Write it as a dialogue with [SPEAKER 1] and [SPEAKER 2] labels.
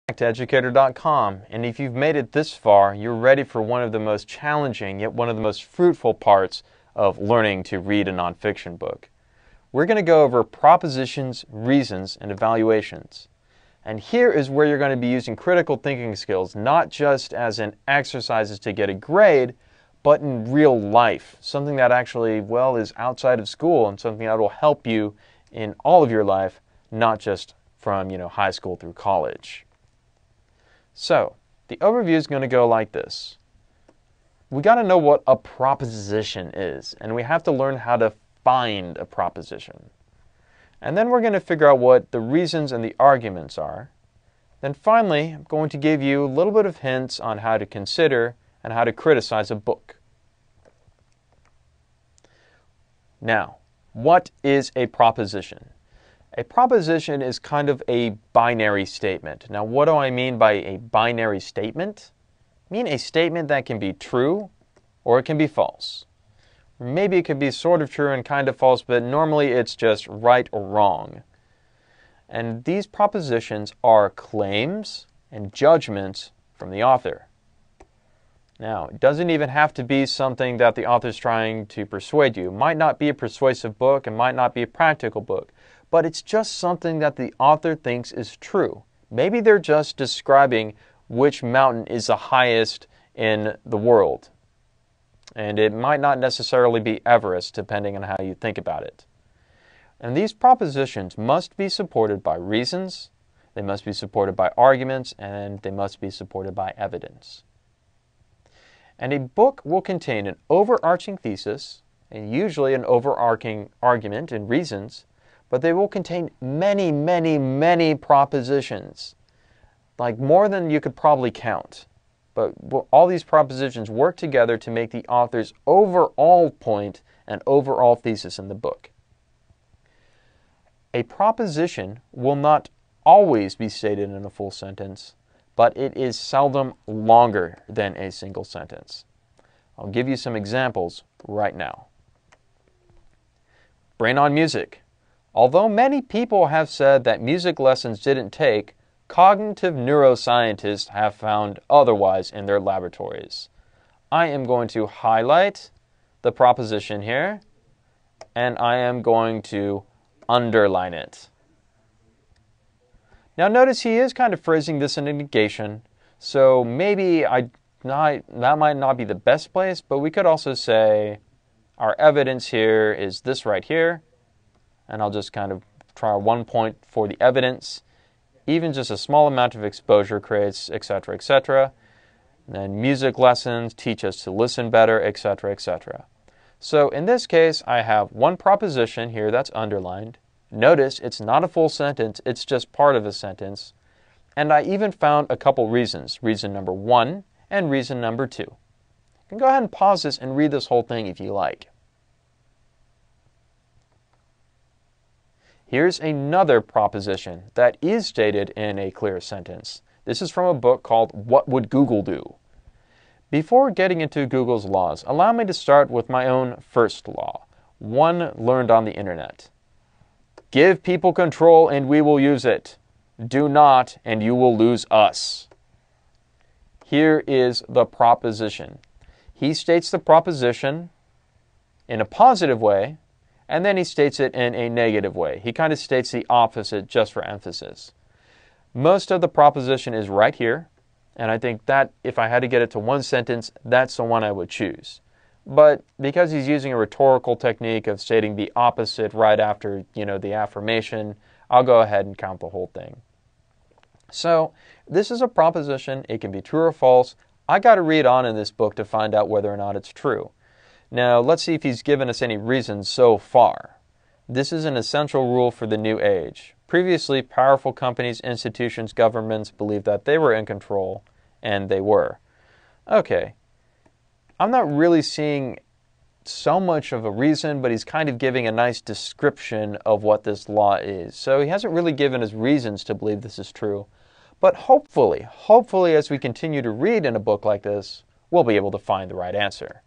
[SPEAKER 1] Back to Educator.com, and if you've made it this far, you're ready for one of the most challenging yet one of the most fruitful parts of learning to read a nonfiction book. We're going to go over propositions, reasons, and evaluations. And here is where you're going to be using critical thinking skills, not just as in exercises to get a grade, but in real life. Something that actually, well, is outside of school and something that will help you in all of your life, not just from, high school through college. So, the overview is going to go like this. We got to know what a proposition is, and we have to learn how to find a proposition. And then we're going to figure out what the reasons and the arguments are. Then finally, I'm going to give you a little bit of hints on how to consider and how to criticize a book. Now, what is a proposition? A proposition is kind of a binary statement. Now, what do I mean by a binary statement? I mean a statement that can be true or it can be false. Maybe it could be sort of true and kind of false, but normally it's just right or wrong. And these propositions are claims and judgments from the author. Now, it doesn't even have to be something that the author's trying to persuade you. It might not be a persuasive book, it might not be a practical book, but it's just something that the author thinks is true. Maybe they're just describing which mountain is the highest in the world. And it might not necessarily be Everest, depending on how you think about it. And these propositions must be supported by reasons, they must be supported by arguments, and they must be supported by evidence. And a book will contain an overarching thesis, and usually an overarching argument and reasons, but they will contain many, many, many propositions, like more than you could probably count. But all these propositions work together to make the author's overall point and overall thesis in the book. A proposition will not always be stated in a full sentence, but it is seldom longer than a single sentence. I'll give you some examples right now. Brain on music. Although many people have said that music lessons didn't take, cognitive neuroscientists have found otherwise in their laboratories. I am going to highlight the proposition here, and I am going to underline it. Now notice he is kind of phrasing this in a negation, so maybe that might not be the best place, but we could also say our evidence here is this right here, and I'll just kind of try 1 point for the evidence. Even just a small amount of exposure creates, etc., etc. And then music lessons teach us to listen better, etc., etc. So in this case, I have one proposition here that's underlined. Notice it's not a full sentence, it's just part of a sentence. And I even found a couple reasons. Reason number 1 and reason number 2. You can go ahead and pause this and read this whole thing if you like. Here's another proposition that is stated in a clear sentence. This is from a book called What Would Google Do? Before getting into Google's laws, allow me to start with my own first law, one learned on the internet. Give people control and we will use it. Do not and you will lose us. Here is the proposition. He states the proposition in a positive way, and then he states it in a negative way. He kind of states the opposite just for emphasis. Most of the proposition is right here, and I think that if I had to get it to one sentence, that's the one I would choose. But because he's using a rhetorical technique of stating the opposite right after, the affirmation, I'll go ahead and count the whole thing. So this is a proposition. It can be true or false. I got to read on in this book to find out whether or not it's true. Now, let's see if he's given us any reasons so far. This is an essential rule for the new age. Previously, powerful companies, institutions, governments believed that they were in control, and they were. Okay, I'm not really seeing so much of a reason, but he's kind of giving a nice description of what this law is. So he hasn't really given us reasons to believe this is true. But hopefully, as we continue to read in a book like this, we'll be able to find the right answer.